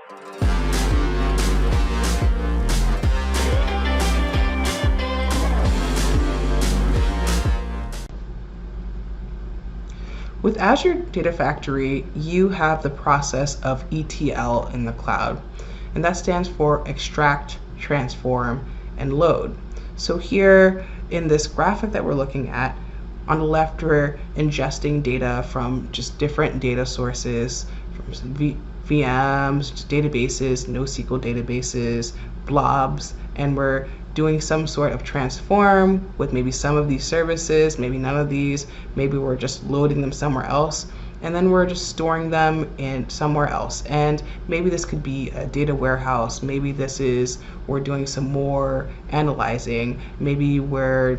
With Azure Data Factory, you have the process of ETL in the cloud, and that stands for extract, transform, and load. So here in this graphic that we're looking at, on the left we're ingesting data from just different data sources, from some VMs, databases, NoSQL databases, blobs, and we're doing some sort of transform with maybe some of these services, maybe none of these, maybe we're just loading them somewhere else, and then we're just storing them in somewhere else. And maybe this could be a data warehouse, maybe this is we're doing some more analyzing, maybe we're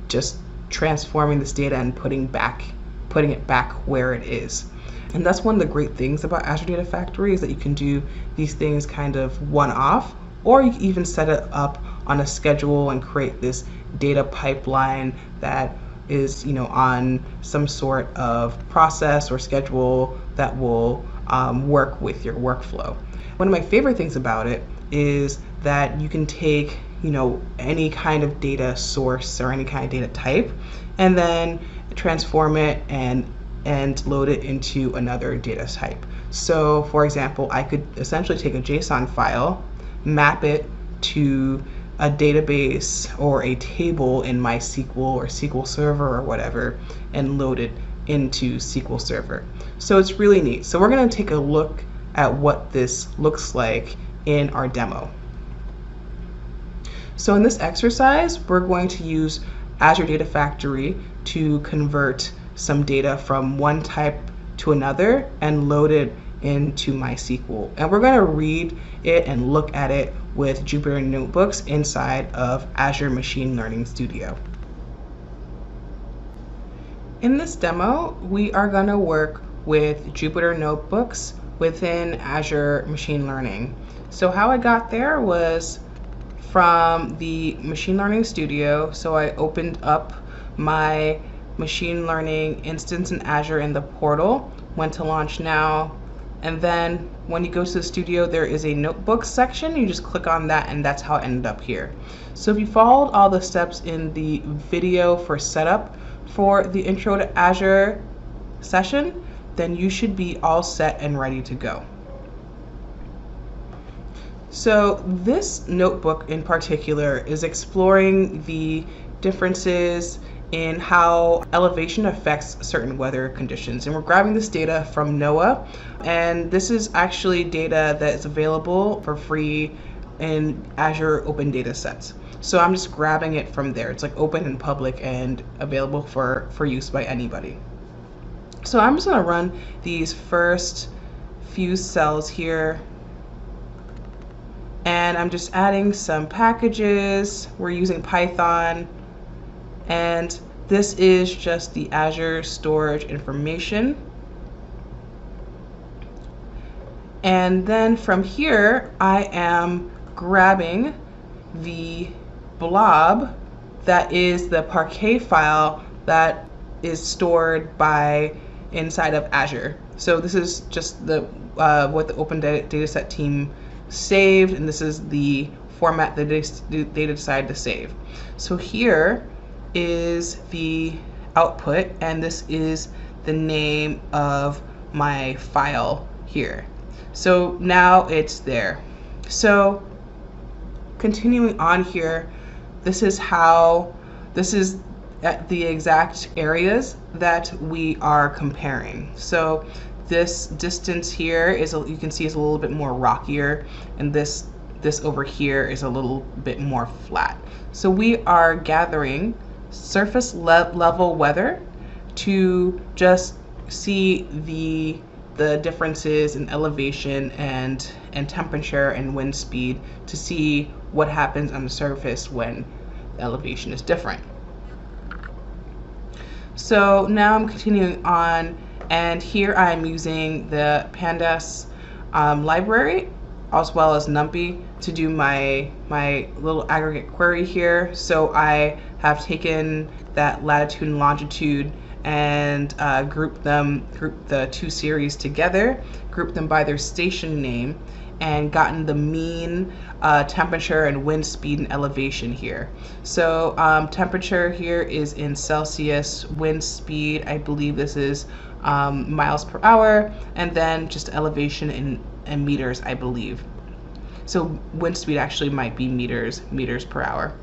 just transforming this data and putting it back where it is. And that's one of the great things about Azure Data Factory, is that you can do these things kind of one-off, or you can even set it up on a schedule and create this data pipeline that is, on some sort of process or schedule that will work with your workflow. One of my favorite things about it is that you can take, any kind of data source or any kind of data type, and then transform it and load it into another data type. So for example, I could essentially take a JSON file, map it to a database or a table in MySQL or SQL Server or whatever, and load it into SQL Server. So it's really neat. So we're going to take a look at what this looks like in our demo. So in this exercise, we're going to use Azure Data Factory to convert some data from one type to another and load it into MySQL. And we're going to read it and look at it with Jupyter Notebooks inside of Azure Machine Learning Studio. In this demo, we are going to work with Jupyter Notebooks within Azure Machine Learning. So how I got there was from the Machine Learning Studio. So I opened up my machine learning instance in Azure in the portal, went to Launch Now, and then when you go to the studio, there is a notebooks section. You just click on that, and that's how it ended up here. So if you followed all the steps in the video for setup for the Intro to Azure session, then you should be all set and ready to go. So this notebook in particular is exploring the differences in how elevation affects certain weather conditions. And we're grabbing this data from NOAA, and this is actually data that is available for free in Azure Open Data Sets. So I'm just grabbing it from there. It's like open and public and available for use by anybody. So I'm just gonna run these first few cells here, and I'm just adding some packages. We're using Python, and this is just the Azure Storage information. And then from here, I am grabbing the blob that is the Parquet file that is stored by inside of Azure. So this is just the what the Open Dataset team saved, and this is the format that they decided to save. So here is the output, and this is the name of my file here. So now it's there. So continuing on here, this is at the exact areas that we are comparing. So this distance here is, you can see, is a little bit more rockier, and this over here is a little bit more flat. So we are gathering surface level weather to just see the differences in elevation and temperature and wind speed, to see what happens on the surface when the elevation is different. So now I'm continuing on, and here I'm using the Pandas library as well as NumPy to do my little aggregate query here. So I have taken that latitude and longitude and group the two series together, group them by their station name, and gotten the mean temperature and wind speed and elevation here. So temperature here is in Celsius, wind speed, I believe this is miles per hour, and then just elevation in meters, I believe. So wind speed actually might be meters per hour.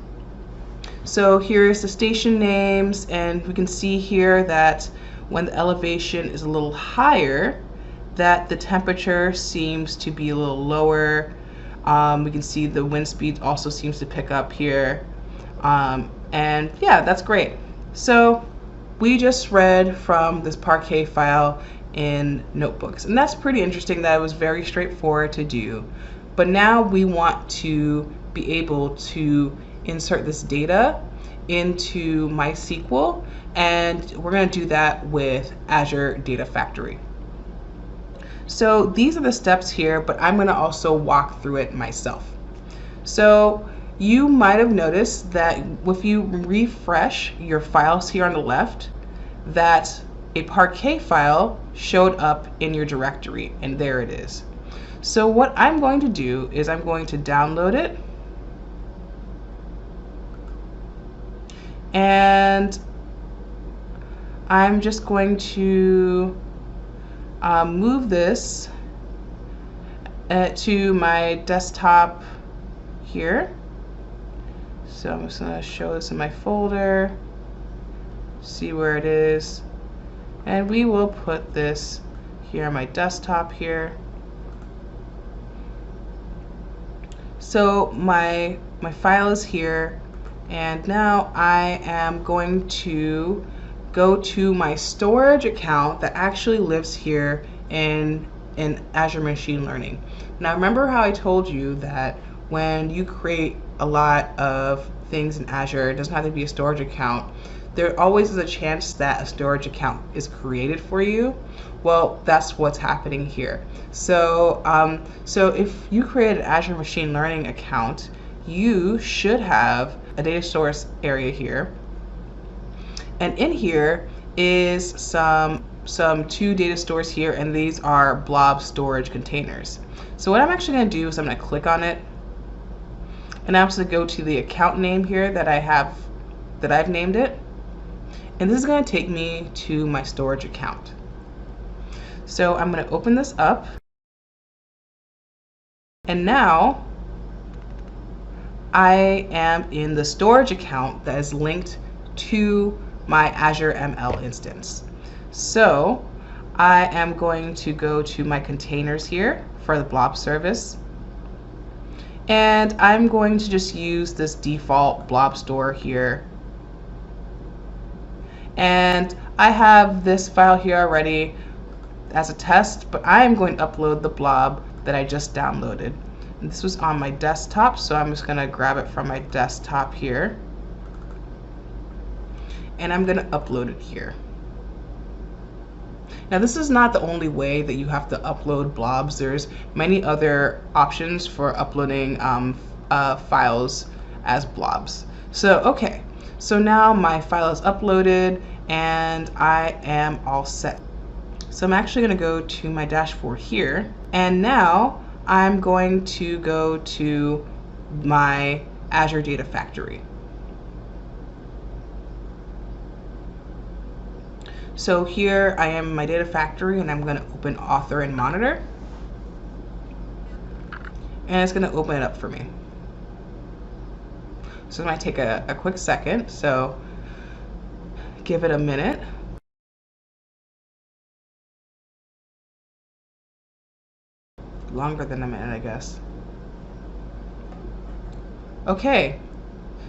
So here's the station names, and we can see here that when the elevation is a little higher, that the temperature seems to be a little lower. We can see the wind speed also seems to pick up here. And yeah, that's great. So we just read from this Parquet file in Notebooks, and that's pretty interesting. That it was very straightforward to do. But now we want to be able to insert this data into MySQL, and we're going to do that with Azure Data Factory. So these are the steps here, but I'm going to also walk through it myself. So you might have noticed that if you refresh your files here on the left, that a Parquet file showed up in your directory, and there it is. So what I'm going to do is I'm going to download it, and I'm just going to move this to my desktop here. So I'm just going to show this in my folder, see where it is, and we will put this here on my desktop here. So my file is here, and now I am going to go to my storage account that actually lives here in Azure Machine Learning. Now remember how I told you that when you create a lot of things in Azure, it doesn't have to be a storage account. There always is a chance that a storage account is created for you. Well, that's what's happening here. So, so if you create an Azure Machine Learning account, you should have a data source area here. And in here is some 2 data stores here, and these are Blob Storage containers. So what I'm actually going to do is I'm going to click on it, and I'm just going to go to the account name here that I've named it, and this is going to take me to my storage account. So I'm going to open this up, and now I am in the storage account that is linked to my Azure ML instance. So I am going to go to my containers here for the Blob service, and I'm going to just use this default Blob store here. And I have this file here already as a test, but I am going to upload the blob that I just downloaded. And this was on my desktop, so I'm just going to grab it from my desktop here, and I'm going to upload it here. Now this is not the only way that you have to upload blobs. There's many other options for uploading files as blobs. So okay, so now my file is uploaded and I am all set. So I'm actually going to go to my dashboard here, and now I'm going to go to my Azure Data Factory. So here I am in my Data Factory, and I'm going to open Author and Monitor, and it's going to open it up for me. So it might take a quick second, so give it a minute. Longer than a minute, I guess. Okay,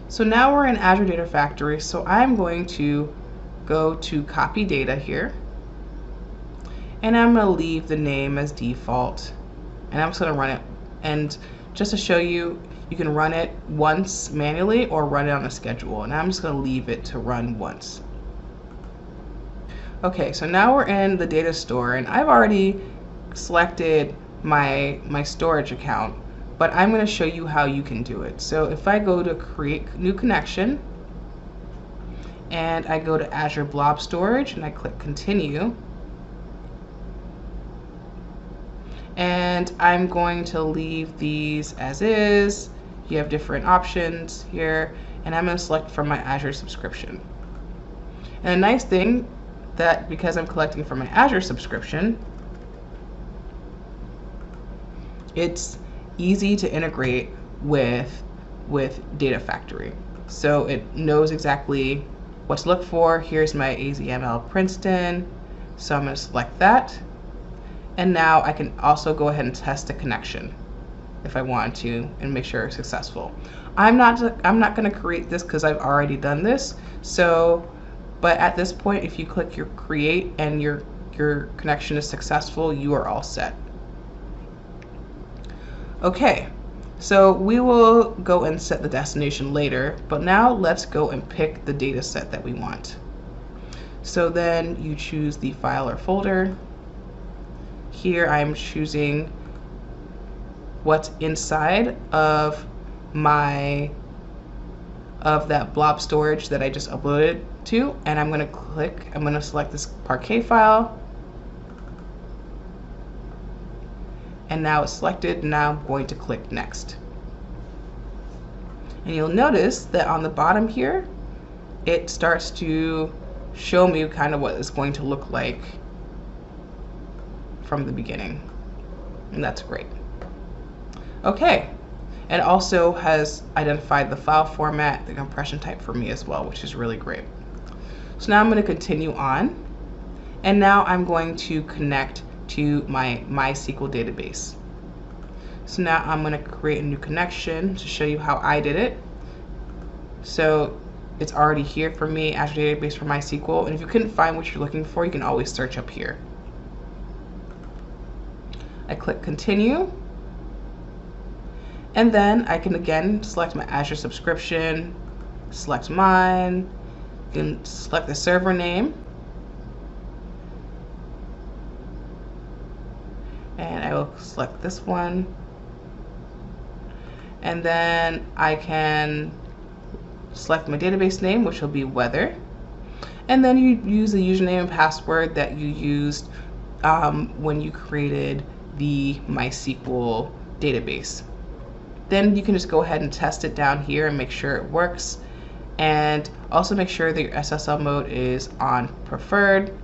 so now we're in Azure Data Factory, so I'm going to go to Copy Data here, and I'm going to leave the name as default, and I'm just going to run it. And just to show you, you can run it once manually or run it on a schedule, and I'm just going to leave it to run once. Okay, so now we're in the data store, and I've already selected my storage account, but I'm going to show you how you can do it. So if I go to create new connection, and I go to Azure Blob Storage and I click continue. And I'm going to leave these as is. You have different options here, and I'm going to select from my Azure subscription. And a nice thing that because I'm collecting from my Azure subscription, it's easy to integrate with Data Factory. So it knows exactly what to look for. Here's my AZML Princeton. So I'm going to select that. And now I can also go ahead and test the connection if I want to and make sure it's successful. I'm not going to create this because I've already done this. So, but at this point, if you click your create and your connection is successful, you are all set. Okay, so we will go and set the destination later, but now let's go and pick the data set that we want. So then you choose the file or folder. Here I'm choosing what's inside of that blob storage that I just uploaded to, and I'm going to select this Parquet file, and now it's selected. Now I'm going to click next. And you'll notice that on the bottom here, it starts to show me kind of what it's going to look like from the beginning, and that's great. Okay, and also has identified the file format, the compression type for me as well, which is really great. So now I'm going to continue on, and now I'm going to connect to my MySQL database. So now I'm going to create a new connection to show you how I did it. So it's already here for me, Azure Database for MySQL, and if you couldn't find what you're looking for, you can always search up here. I click continue, and then I can again select my Azure subscription, select mine, you can select the server name, and I will select this one, and then I can select my database name, which will be weather, and then you use the username and password that you used when you created the MySQL database. Then you can just go ahead and test it down here and make sure it works, and also make sure that your SSL mode is on preferred,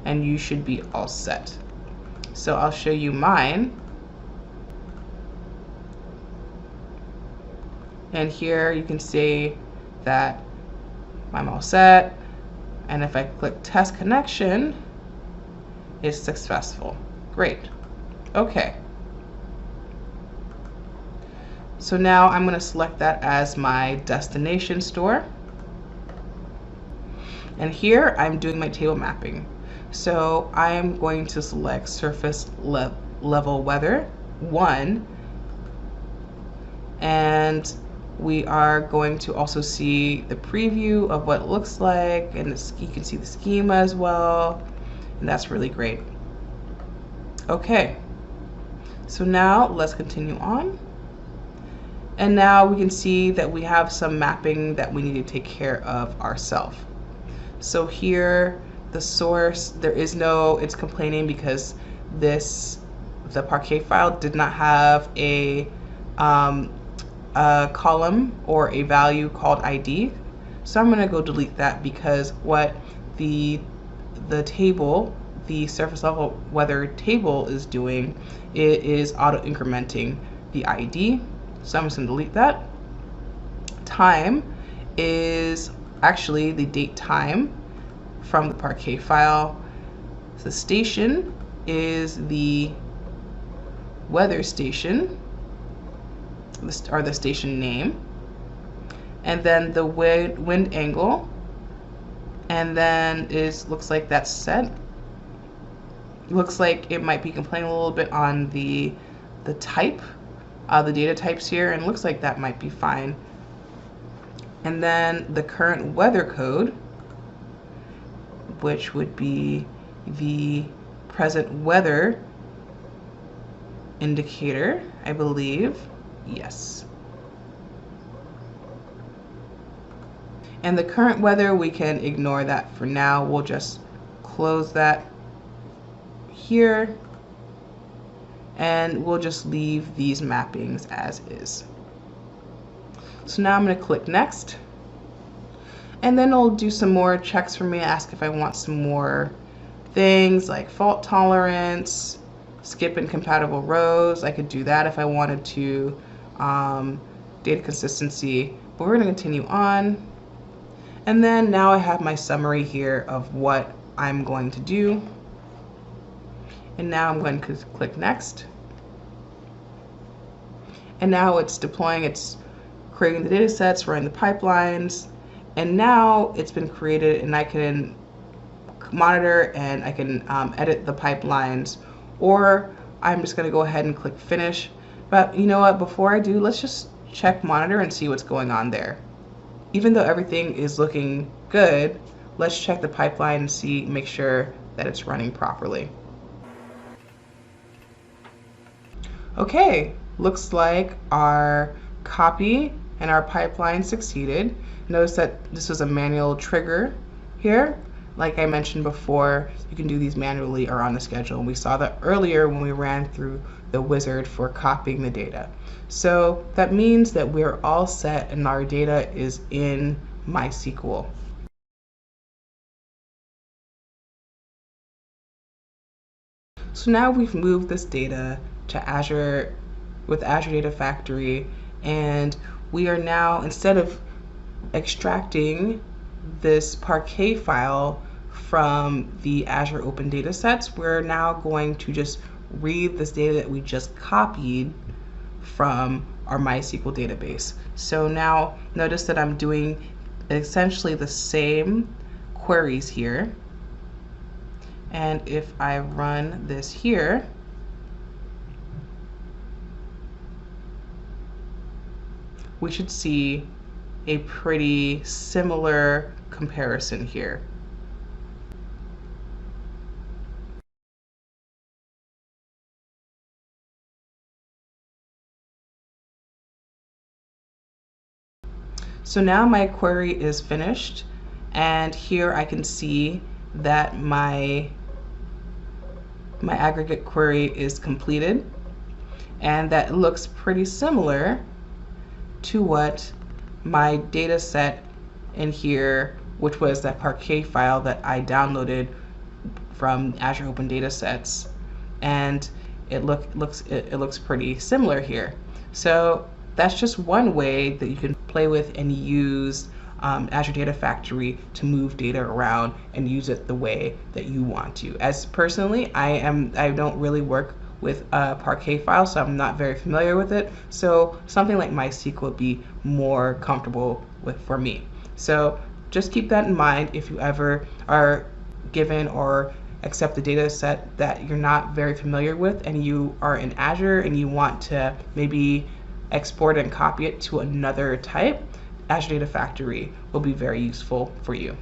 and you should be all set. So I'll show you mine, and here you can see that I'm all set, and if I click test connection, it's successful. Great. Okay. So now I'm going to select that as my destination store. And here I'm doing my table mapping. So I am going to select surface level weather 1, and we are going to also see the preview of what it looks like, and you can see the schema as well, and that's really great. Okay, so now let's continue on. And now we can see that we have some mapping that we need to take care of ourselves. So here, the source, it's complaining because the Parquet file did not have a column or a value called ID. So I'm going to go delete that because what the table, the surface level weather table is doing, it is auto incrementing the ID. So I'm just going to delete that. Time is actually the date time from the Parquet file. The station is the weather station, or the station name, and then the wind angle, and then looks like that's set. Looks like it might be complaining a little bit on the type, the data types here, and looks like that might be fine. And then the current weather code, which would be the present weather indicator, I believe. Yes. And the current weather, we can ignore that for now. We'll just close that here, and we'll just leave these mappings as is. So now I'm going to click next, and then it'll do some more checks for me, ask if I want some more things like fault tolerance, skip incompatible rows. I could do that if I wanted to, data consistency, but we're going to continue on. And then now I have my summary here of what I'm going to do. And now I'm going to click next. And now it's deploying, it's creating the data sets, running the pipelines, and now it's been created, and I can monitor and I can edit the pipelines, or I'm just going to go ahead and click finish. But you know what, before I do, let's just check monitor and see what's going on there. Even though everything is looking good, let's check the pipeline and see, make sure that it's running properly. Okay, looks like our copy and our pipeline succeeded. Notice that this was a manual trigger here. Like I mentioned before, you can do these manually or on the schedule. And we saw that earlier when we ran through the wizard for copying the data. So that means that we're all set and our data is in MySQL. So now we've moved this data to Azure with Azure Data Factory, and we are now, instead of extracting this Parquet file from the Azure Open Data Sets, we're now going to just read this data that we just copied from our MySQL database. So now notice that I'm doing essentially the same queries here. And if I run this here, we should see a pretty similar comparison here. So now my query is finished, and here I can see that my aggregate query is completed, and that looks pretty similar to what my data set in here, which was that Parquet file that I downloaded from Azure Open Data Sets, and it looks pretty similar here. So that's just one way that you can play with and use Azure Data Factory to move data around and use it the way that you want to. As personally, I don't really work with a Parquet file, so I'm not very familiar with it. So something like MySQL would be more comfortable with for me. So just keep that in mind if you ever are given or accept a data set that you're not very familiar with and you are in Azure and you want to maybe export and copy it to another type. Azure Data Factory will be very useful for you.